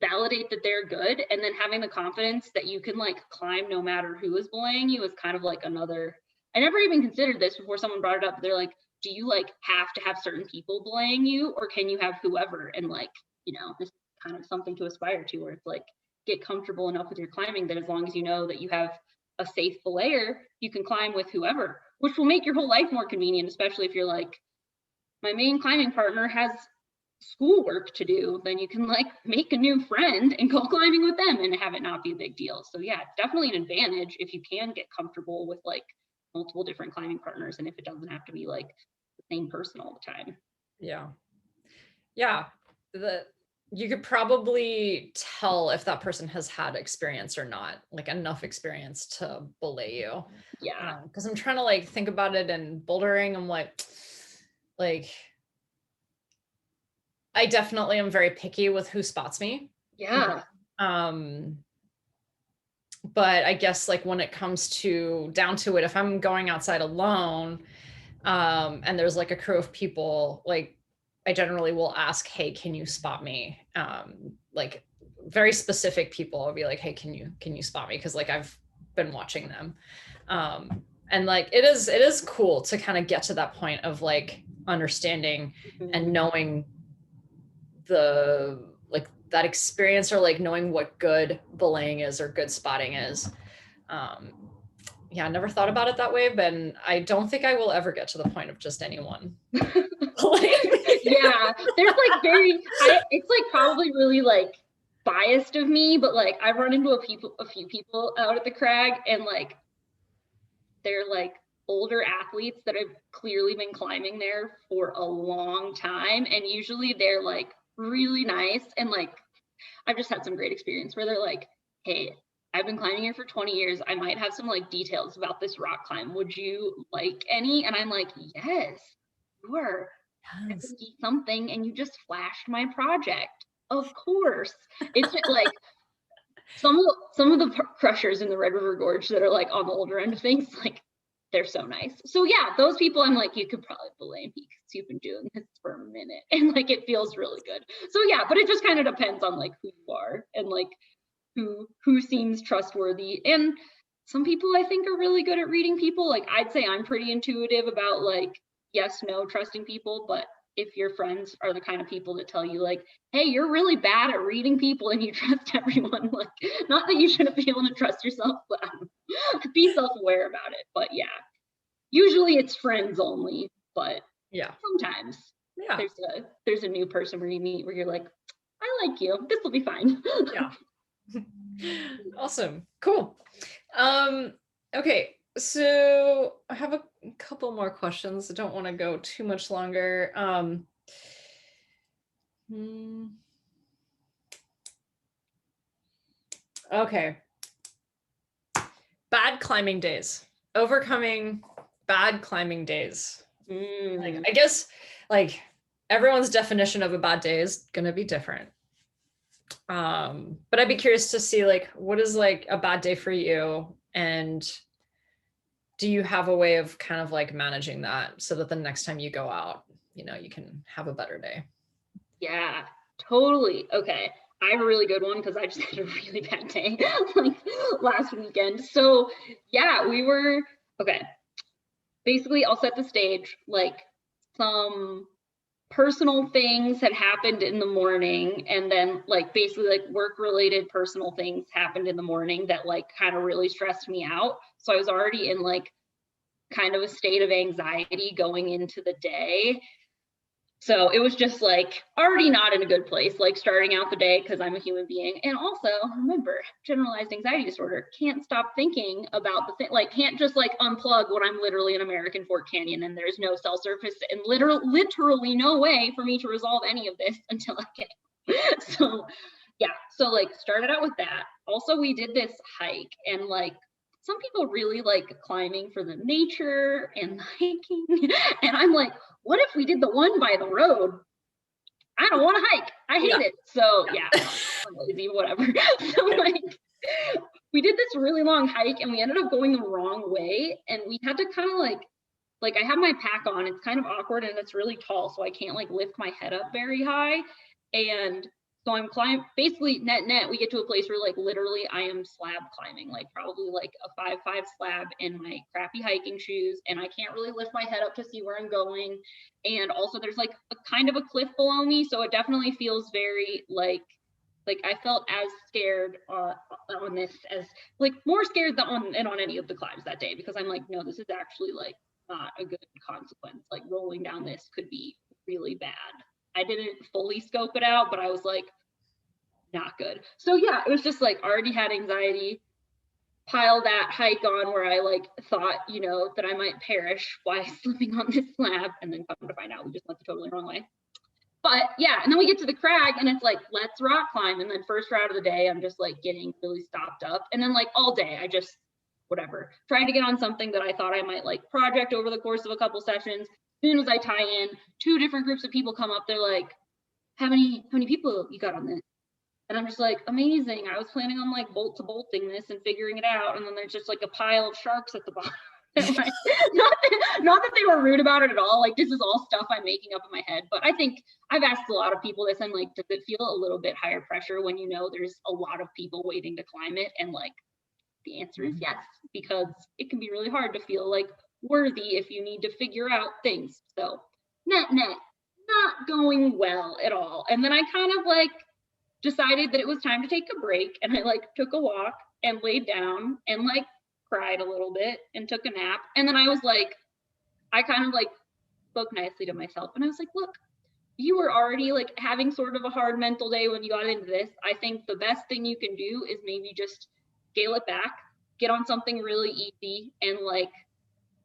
validate that they're good, and then having the confidence that you can like climb no matter who is belaying you is kind of like another. I never even considered this before someone brought it up. They're like, do you like have to have certain people belaying you, or can you have whoever? And like, you know, this is kind of something to aspire to, where it's like, get comfortable enough with your climbing that as long as you know that you have a safe belayer, you can climb with whoever, which will make your whole life more convenient, especially if you're like, my main climbing partner has schoolwork to do, then you can like make a new friend and go climbing with them and have it not be a big deal. So yeah, it's definitely an advantage if you can get comfortable with like multiple different climbing partners, and if it doesn't have to be like the same person all the time. Yeah, you could probably tell if that person has had experience or not, like enough experience to belay you. Yeah. Because I'm trying to like think about it in bouldering. I'm like I definitely am very picky with who spots me. Yeah. But I guess like when it comes down to it, if I'm going outside alone, and there's like a crew of people, like I generally will ask, hey, can you spot me? Like very specific people, I'll be like, hey, can you spot me? Because like I've been watching them. And like it is cool to kind of get to that point of like understanding and knowing the like that experience, or like knowing what good belaying is or good spotting is. Yeah, I never thought about it that way, but I don't think I will ever get to the point of just anyone. Yeah, there's like it's like probably really like biased of me, but like I've run into a few people out at the crag, and like they're like older athletes that have clearly been climbing there for a long time, and usually they're like really nice, and like I've just had some great experience where they're like, hey, I've been climbing here for 20 years. I might have some like details about this rock climb. Would you like any? And I'm like, yes, sure. I can see something, and you just flashed my project. Of course. It's like some of the crushers in the Red River Gorge that are like on the older end of things, like they're so nice. So yeah, those people I'm like, you could probably belay me because you've been doing this for a minute, and like it feels really good. So yeah, but it just kind of depends on like who you are and like who seems trustworthy. And some people I think are really good at reading people. Like I'd say I'm pretty intuitive about like yes, no, trusting people, but if your friends are the kind of people that tell you like, hey, you're really bad at reading people and you trust everyone, like not that you shouldn't be able to trust yourself, but be self-aware about it. But yeah, usually it's friends only, but yeah, sometimes there's a new person where you meet where you're like, I like you, this will be fine. Yeah. Awesome. Cool. Okay, so I have a couple more questions. I don't want to go too much longer. Okay. Bad climbing days. Overcoming bad climbing days. Like, I guess like everyone's definition of a bad day is gonna be different. But I'd be curious to see like what is like a bad day for you, and do you have a way of kind of like managing that so that the next time you go out, you know, you can have a better day? Yeah, totally. Okay. I have a really good one because I just had a really bad day like last weekend. So yeah, okay. Basically, I'll set the stage. Like some personal things had happened in the morning, and then like basically like work related personal things happened in the morning that like kind of really stressed me out. So I was already in like kind of a state of anxiety going into the day. So it was just like already not in a good place, like starting out the day, because I'm a human being. And also remember, generalized anxiety disorder, can't stop thinking about the thing, like can't just like unplug when I'm literally in American Fort Canyon and there's no cell service and literally no way for me to resolve any of this until I get. So yeah, so like started out with that. Also, we did this hike, and like some people really like climbing for the nature and hiking. And I'm like, what if we did the one by the road? I don't want to hike. I hate it. So yeah, I'm lazy, whatever. So like we did this really long hike and we ended up going the wrong way. And we had to kind of like I have my pack on. It's kind of awkward and it's really tall, so I can't like lift my head up very high. And so I'm climbing, basically net, we get to a place where like literally I am slab climbing, like probably like a 5'5" slab in my crappy hiking shoes. And I can't really lift my head up to see where I'm going. And also there's like a kind of a cliff below me. So it definitely feels very like I felt as scared on this as like more scared than on any of the climbs that day, because I'm like, no, this is actually like not a good consequence. Like rolling down this could be really bad. I didn't fully scope it out, but I was like, not good. So yeah, it was just like already had anxiety, pile that hike on where I like thought, you know, that I might perish by slipping on this slab, and then come to find out we just went the totally wrong way. But yeah, and then we get to the crag and it's like, let's rock climb. And then first route of the day, I'm just like getting really stopped up. And then like all day, I just, whatever, trying to get on something that I thought I might like project over the course of a couple sessions. As soon as I tie in, 2 different groups of people come up, they're like, how many people you got on this? And I'm just like, amazing. I was planning on like bolt to bolting this and figuring it out. And then there's just like a pile of sharks at the bottom. Like, not that they were rude about it at all. Like this is all stuff I'm making up in my head. But I think I've asked a lot of people this. I'm like, does it feel a little bit higher pressure when you know there's a lot of people waiting to climb it? And like the answer is yes, because it can be really hard to feel like worthy if you need to figure out things. So net, not going well at all. And then I kind of like decided that it was time to take a break, and I like took a walk and laid down and like cried a little bit and took a nap. And then I was like, I kind of like spoke nicely to myself and I was like, look, you were already like having sort of a hard mental day when you got into this. I think the best thing you can do is maybe just scale it back, get on something really easy, and like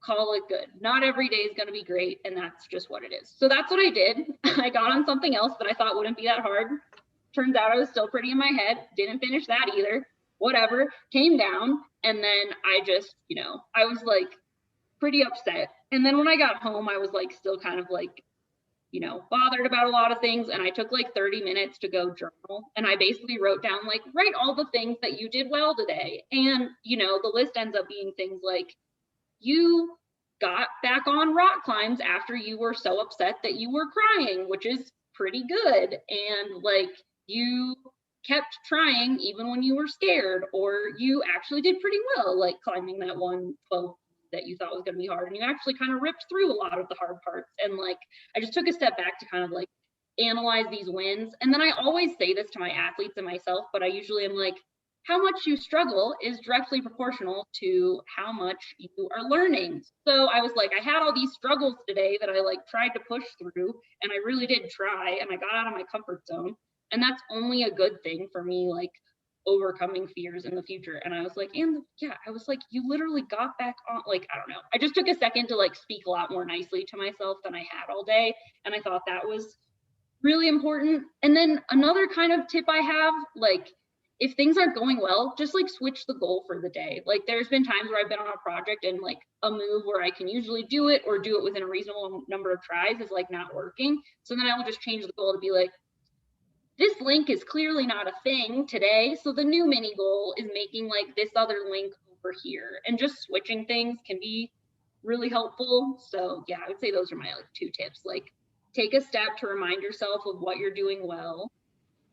call it good. Not every day is going to be great, and that's just what it is. So that's what I did. I got on something else that I thought wouldn't be that hard. Turns out I was still pretty in my head. Didn't finish that either. Whatever. Came down, and then I just, you know, I was like pretty upset. And then when I got home, I was like still kind of like, you know, bothered about a lot of things. And I took like 30 minutes to go journal. And I basically wrote down like, write all the things that you did well today. And, you know, the list ends up being things like, you got back on rock climbs after you were so upset that you were crying, which is pretty good. And like, you kept trying even when you were scared, or you actually did pretty well, like climbing that one 12 that you thought was going to be hard, and you actually kind of ripped through a lot of the hard parts. And like, I just took a step back to kind of like analyze these wins. And then I always say this to my athletes and myself, but I usually am like, how much you struggle is directly proportional to how much you are learning. So I was like, I had all these struggles today that I like tried to push through, and I really did try, and I got out of my comfort zone. And that's only a good thing for me, like overcoming fears in the future. And I was like, and yeah, I was like, you literally got back on, like, I don't know. I just took a second to like speak a lot more nicely to myself than I had all day. And I thought that was really important. And then another kind of tip I have, like, if things aren't going well, just like switch the goal for the day. Like there's been times where I've been on a project and like a move where I can usually do it or do it within a reasonable number of tries is like not working. So then I will just change the goal to be like, this link is clearly not a thing today. So the new mini goal is making like this other link over here, and just switching things can be really helpful. So yeah, I would say those are my like 2 tips. Like take a step to remind yourself of what you're doing well.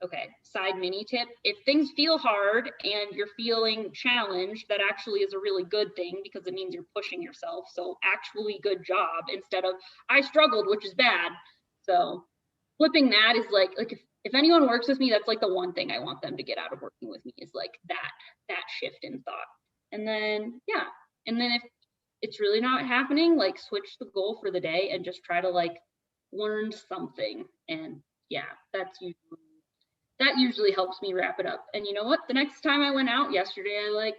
Okay, side mini tip, if things feel hard and you're feeling challenged, that actually is a really good thing because it means you're pushing yourself. So actually good job instead of I struggled, which is bad. So flipping that is like if anyone works with me, that's like the one thing I want them to get out of working with me is like that shift in thought. And then yeah, and then if it's really not happening, like switch the goal for the day and just try to like learn something. And yeah, that usually helps me wrap it up. And you know what? The next time I went out yesterday, I like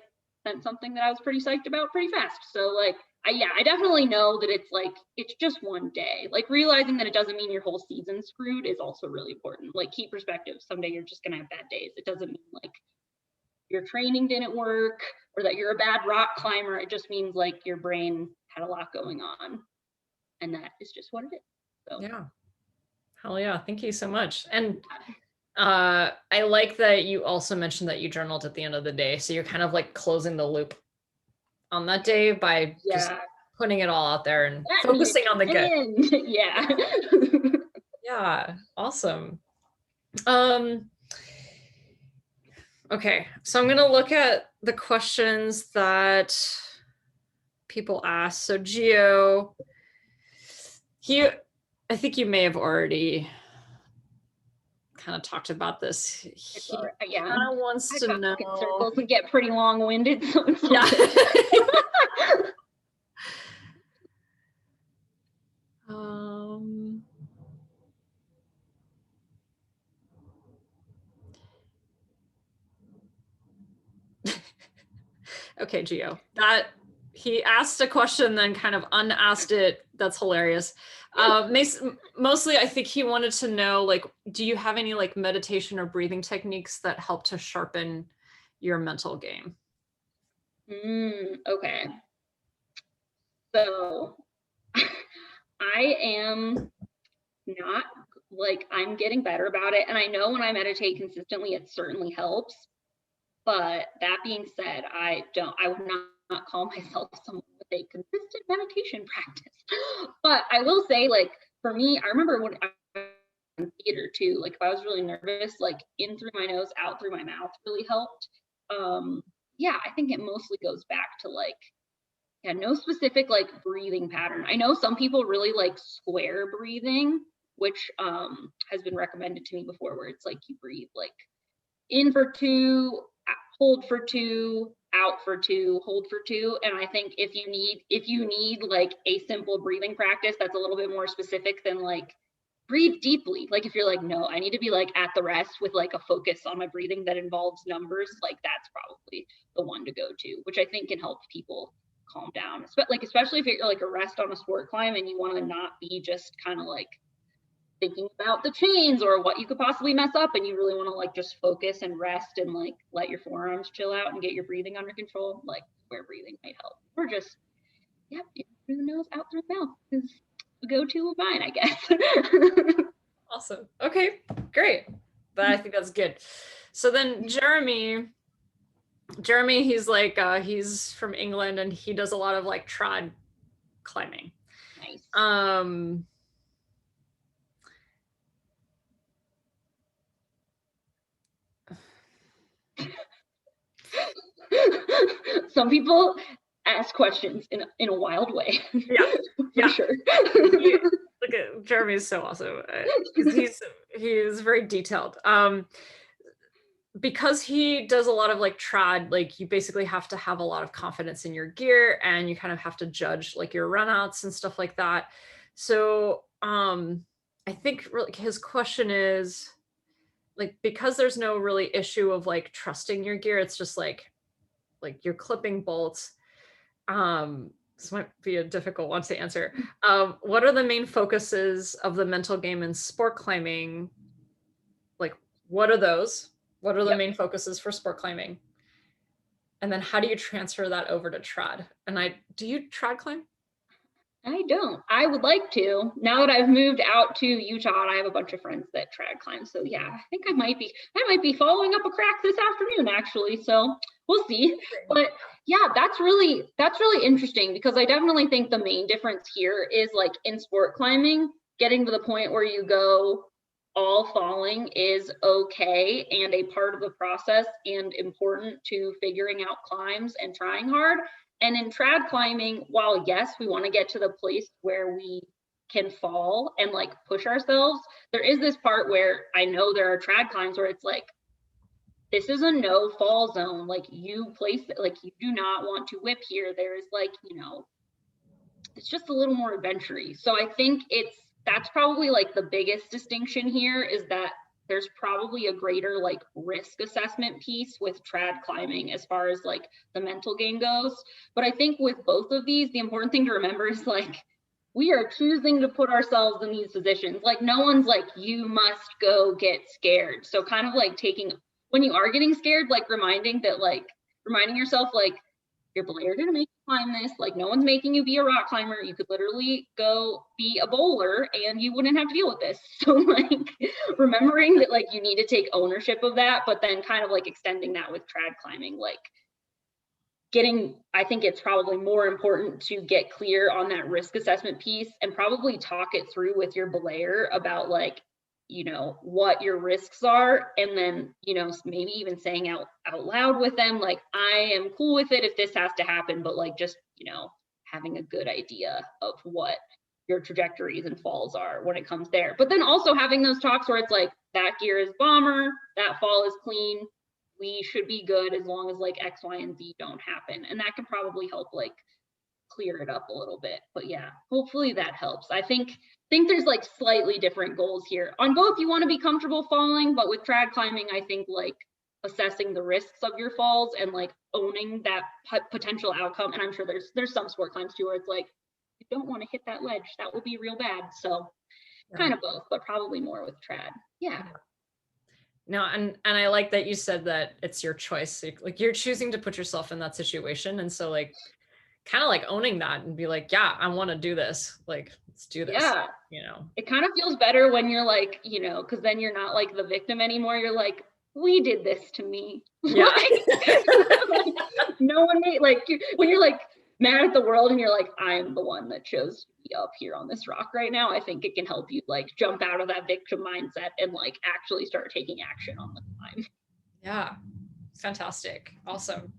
sent something that I was pretty psyched about pretty fast. So like, I definitely know that it's like, it's just one day. Like realizing that it doesn't mean your whole season's screwed is also really important. Like keep perspective. Someday you're just gonna have bad days. It doesn't mean like your training didn't work or that you're a bad rock climber. It just means like your brain had a lot going on. And that is just what it is. So yeah. Hell yeah. Thank you so much. And I like that you also mentioned that you journaled at the end of the day. So you're kind of like closing the loop on that day by just putting it all out there and focusing on the good. Yeah. Yeah. Awesome. Okay. So I'm going to look at the questions that people ask. So Gio, I think you may have already kind of talked about this. He kind of wants to know. Circles and get pretty long-winded. So yeah. Okay, Gio. That he asked a question, then kind of unasked it. That's hilarious. Mostly, I think he wanted to know, like, do you have any like meditation or breathing techniques that help to sharpen your mental game? Okay. So I am not like, I'm getting better about it. And I know when I meditate consistently, it certainly helps. But that being said, I would not call myself someone with a consistent meditation practice. But I will say, like, for me, I remember when I was in theater too, like if I was really nervous, like in through my nose, out through my mouth really helped. Yeah, I think it mostly goes back to like, yeah, no specific like breathing pattern. I know some people really like square breathing, which has been recommended to me before, where it's like you breathe like in for 2, hold for 2, out for 2, hold for 2. And I think if you need like a simple breathing practice that's a little bit more specific than like breathe deeply, like if you're like, no, I need to be like at the rest with like a focus on my breathing that involves numbers, like that's probably the one to go to, which I think can help people calm down, especially if you're like a rest on a sport climb and you want to not be just kind of like thinking about the chains or what you could possibly mess up, and you really want to like just focus and rest and like let your forearms chill out and get your breathing under control, like square breathing might help. Or just in through the nose, out through the mouth is the go-to of mine, I guess. Awesome. Okay, great. But I think that's good. So then Jeremy, he's like he's from England and he does a lot of like trad climbing. Nice. Some people ask questions in a wild way. Yeah, sure. Look at Jeremy is so awesome because he's very detailed. Because he does a lot of like trad, like you basically have to have a lot of confidence in your gear and you kind of have to judge like your runouts and stuff like that. So I think really his question is like, because there's no really issue of like trusting your gear, it's just like you're clipping bolts. This might be a difficult one to answer. What are the main focuses of the mental game in sport climbing? Like, what are those? What are the Yep. main focuses for sport climbing? And then how do you transfer that over to trad? And do you trad climb? I don't. I would like to. Now that I've moved out to Utah, and I have a bunch of friends that trad climb. So yeah, I think I might be following up a crack this afternoon actually. So we'll see. But yeah, that's really interesting because I definitely think the main difference here is like in sport climbing, getting to the point where you go all falling is okay and a part of the process and important to figuring out climbs and trying hard. And in trad climbing, while yes, we want to get to the place where we can fall and like push ourselves, there is this part where I know there are trad climbs where it's like, this is a no fall zone. Like you place it, like you do not want to whip here. There's like, it's just a little more adventure-y. So I think that's probably like the biggest distinction here is that there's probably a greater like risk assessment piece with trad climbing as far as like the mental game goes. But I think with both of these, the important thing to remember is like we are choosing to put ourselves in these positions. Like no one's like, you must go get scared. So kind of like when you are getting scared, like reminding yourself like your belayer gonna make you climb this. Like no one's making you be a rock climber. You could literally go be a bowler and you wouldn't have to deal with this. So like remembering that like you need to take ownership of that, but then kind of like extending that with trad climbing, like I think it's probably more important to get clear on that risk assessment piece and probably talk it through with your belayer about like, what your risks are. And then, maybe even saying out loud with them, like, I am cool with it if this has to happen, but like, just, having a good idea of what your trajectories and falls are when it comes there. But then also having those talks where it's like, that gear is bomber, that fall is clean, we should be good as long as like X, Y, and Z don't happen. And that can probably help like clear it up a little bit. But yeah, hopefully that helps. I think there's like slightly different goals here. On both, you want to be comfortable falling, but with trad climbing, I think like assessing the risks of your falls and like owning that potential outcome. And I'm sure there's some sport climbs too where it's like, you don't want to hit that ledge. That would be real bad. So kind of both, but probably more with trad. Yeah. No, and I like that you said that it's your choice. Like you're choosing to put yourself in that situation. And so like kind of like owning that and be like, yeah, I want to do this. Like, let's do this. Yeah. It kind of feels better when you're like, because then you're not like the victim anymore. You're like, we did this to me. Yeah. like, no one made like when you're like mad at the world and you're like, I'm the one that chose to be up here on this rock right now. I think it can help you like jump out of that victim mindset and like actually start taking action on the climb. Yeah. Fantastic. Awesome.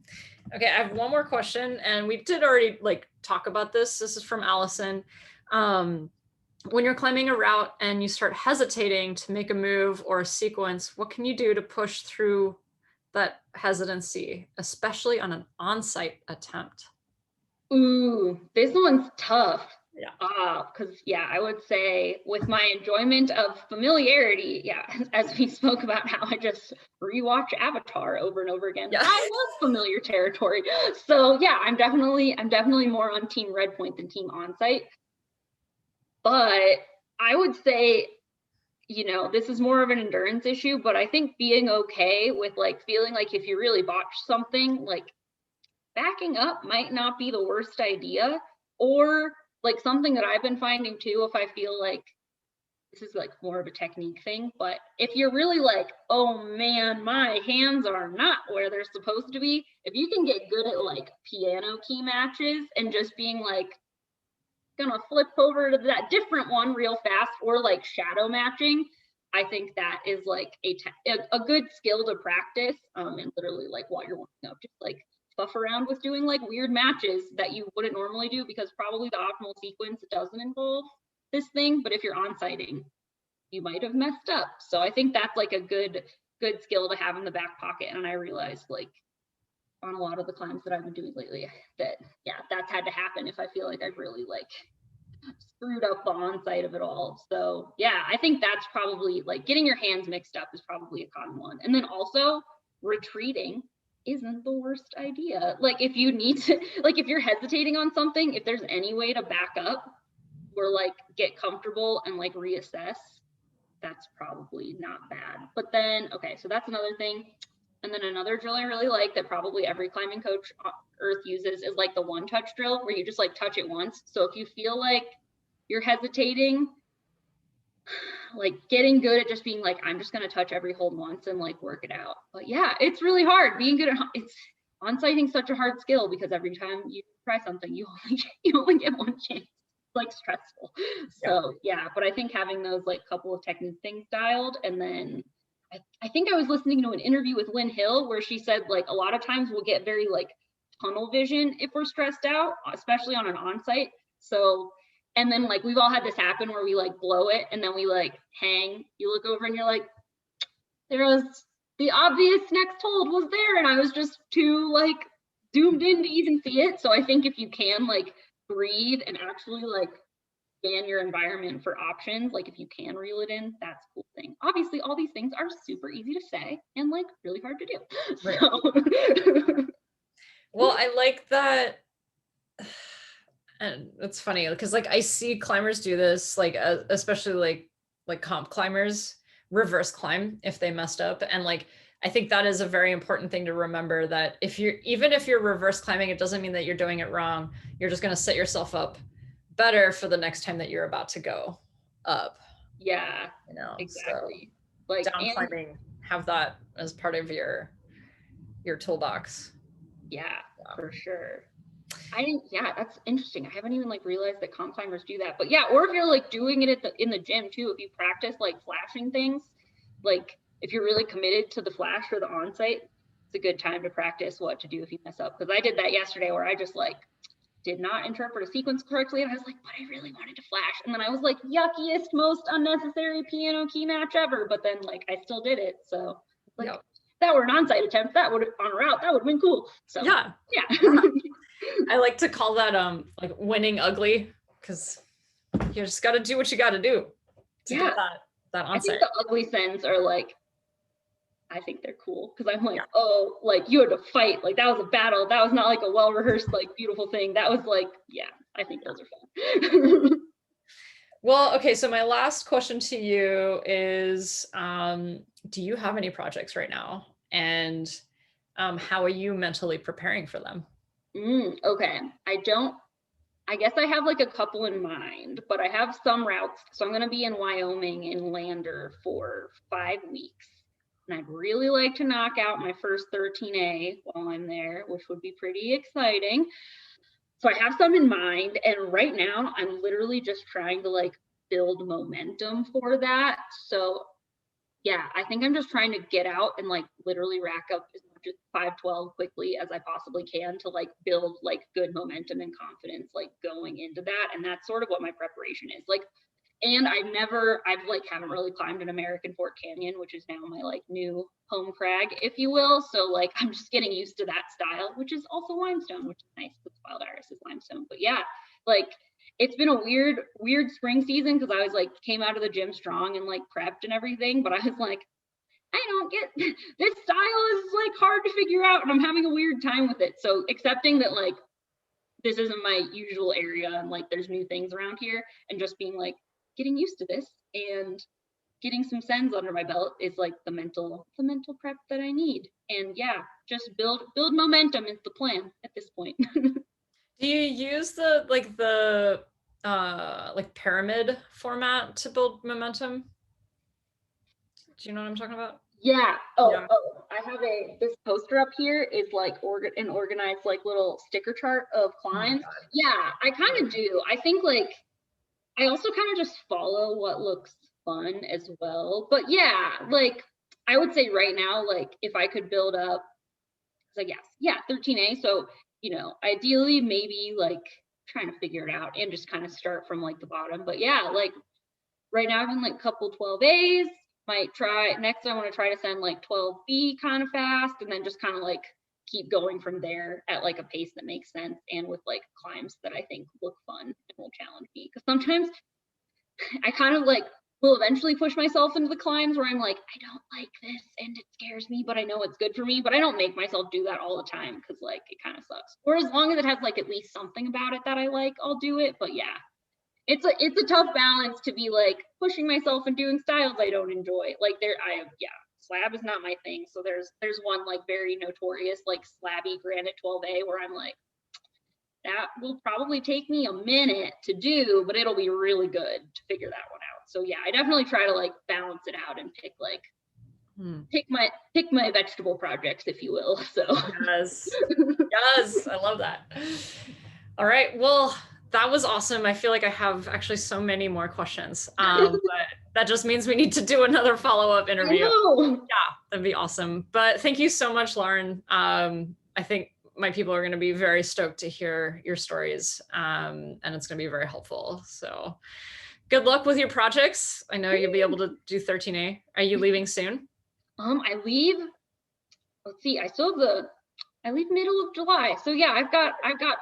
Okay, I have one more question, and we did already like talk about this. This is from Allison. When you're climbing a route and you start hesitating to make a move or a sequence, what can you do to push through that hesitancy, especially on an on-site attempt? Ooh, this one's tough. Yeah. Because I would say with my enjoyment of familiarity, as we spoke about how I just rewatch Avatar over and over again. Yeah. I love familiar territory. So I'm definitely more on Team Red Point than Team Onsite. But I would say, this is more of an endurance issue, but I think being okay with like feeling like if you really botch something, like backing up might not be the worst idea. Or like something that I've been finding too, if I feel like this is like more of a technique thing, but if you're really like, oh man, my hands are not where they're supposed to be, if you can get good at like piano key matches and just being like, gonna flip over to that different one real fast, or like shadow matching, I think that is like a good skill to practice. And literally like while you're warming up, just like stuff around with doing like weird matches that you wouldn't normally do, because probably the optimal sequence doesn't involve this thing. But if you're on-siting, you might have messed up. So I think that's like a good skill to have in the back pocket. And I realized like on a lot of the climbs that I've been doing lately that that's had to happen if I feel like I've really like screwed up the on-site of it all. So I think that's probably like getting your hands mixed up is probably a common one. And then also retreating isn't the worst idea. Like if you need to, like if you're hesitating on something, if there's any way to back up or like get comfortable and like reassess, that's probably not bad. But then, okay, so that's another thing. And then another drill I really like that probably every climbing coach on earth uses is like the one touch drill, where you just like touch it once. So if you feel like you're hesitating, like getting good at just being like, I'm just going to touch every hold once and like work it out. But yeah, it's really hard being good at it's on-sighting, such a hard skill, because every time you try something, you only get one chance. It's like stressful. So yeah, but I think having those like couple of technique things dialed, and then I think I was listening to an interview with Lynn Hill where she said like a lot of times we'll get very like tunnel vision if we're stressed out, especially on an on-site. So, and then like we've all had this happen where we like blow it and then we like hang, you look over and you're like, there was the obvious next hold was there and I was just too like zoomed in to even see it. So I think if you can like breathe and actually like scan your environment for options, like if you can reel it in, that's a cool thing. Obviously all these things are super easy to say and like really hard to do. Right. So. Well, I like that. And it's funny because like I see climbers do this, like especially like comp climbers reverse climb if they messed up. And like I think that is a very important thing to remember, that if you're, even if you're reverse climbing, it doesn't mean that you're doing it wrong. You're just going to set yourself up better for the next time that you're about to go up. Yeah, You know, exactly. So like down climbing, have that as part of your toolbox. Yeah, for sure. Yeah, that's interesting. I haven't even like realized that comp climbers do that. But yeah, or if you're like doing it in the gym too, if you practice like flashing things, like if you're really committed to the flash or the on-site, it's a good time to practice what to do if you mess up. Because I did that yesterday where I just like did not interpret a sequence correctly, and I was like, but I really wanted to flash, and then I was like, yuckiest, most unnecessary piano key match ever. But then like I still did it, so like. Yep. That were an on-site attempt, that would on a route, that would have been cool. So yeah. I like to call that like winning ugly, because you just got to do what you got to do to get that on-site. I think the ugly sends are like, I think they're cool, because I'm like, oh, like you had to fight, like that was a battle, that was not like a well-rehearsed like beautiful thing, that was like, yeah, I think those are fun. Well, okay, so my last question to you is, do you have any projects right now? And how are you mentally preparing for them? Okay, I guess I have like a couple in mind, but I have some routes. So I'm going to be in Wyoming in Lander for 5 weeks. And I'd really like to knock out my first 13A while I'm there, which would be pretty exciting. So I have some in mind, and right now I'm literally just trying to like build momentum for that. So yeah, I think I'm just trying to get out and like literally rack up as much as 512 quickly as I possibly can to like build like good momentum and confidence like going into that. And that's sort of what my preparation is like. And I've like haven't really climbed an American Fort Canyon, which is now my like new home crag, if you will. So like I'm just getting used to that style, which is also limestone, which is nice because Wild Iris is limestone. But yeah, like it's been a weird spring season, because I was like came out of the gym strong and like prepped and everything, but I was like, I don't get this style is like hard to figure out and I'm having a weird time with it. So accepting that like this isn't my usual area and like there's new things around here, and just being like getting used to this and getting some sends under my belt is like the mental prep that I need. And yeah, just build momentum is the plan at this point. Do you use the like pyramid format to build momentum? Do you know what I'm talking about? Yeah. Oh, I have this poster up here is like an organized like little sticker chart of climbs. Oh, yeah, I kind of do. I think like I also kind of just follow what looks fun as well. But yeah, like I would say right now, like if I could build up, like yeah, 13A. So, you know, ideally maybe like trying to figure it out and just kind of start from like the bottom. But yeah, like right now I'm in like a couple 12As. Might try next. I want to try to send like 12B kind of fast, and then just kind of like keep going from there at like a pace that makes sense and with like climbs that I think look fun and will challenge me. Because sometimes I kind of like will eventually push myself into the climbs where I'm like, I don't like this and it scares me, but I know it's good for me. But I don't make myself do that all the time, because like it kind of sucks. Or as long as it has like at least something about it that I like, I'll do it. But yeah, it's a tough balance to be like pushing myself and doing styles I don't enjoy. Like slab is not my thing. So there's one like very notorious like slabby granite 12A where I'm like, that will probably take me a minute to do, but it'll be really good to figure that one out. So yeah, I definitely try to like balance it out and pick my vegetable projects, if you will. So yes, yes, I love that. All right, well, that was awesome. I feel like I have actually so many more questions, but that just means we need to do another follow-up interview. I know. Yeah, that'd be awesome. But thank you so much, Lauren. I think my people are going to be very stoked to hear your stories, and it's going to be very helpful. So good luck with your projects. I know you'll be able to do 13A. Are you leaving soon? I leave, let's see, I leave middle of July. So yeah, I've got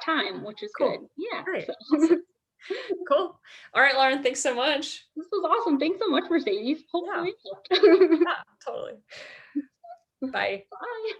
time, which is Cool. good. Yeah. Great. So. Awesome. Cool. All right, Lauren, thanks so much. This was awesome. Thanks so much, Mercedes. Hopefully. Yeah, totally. Bye. Bye.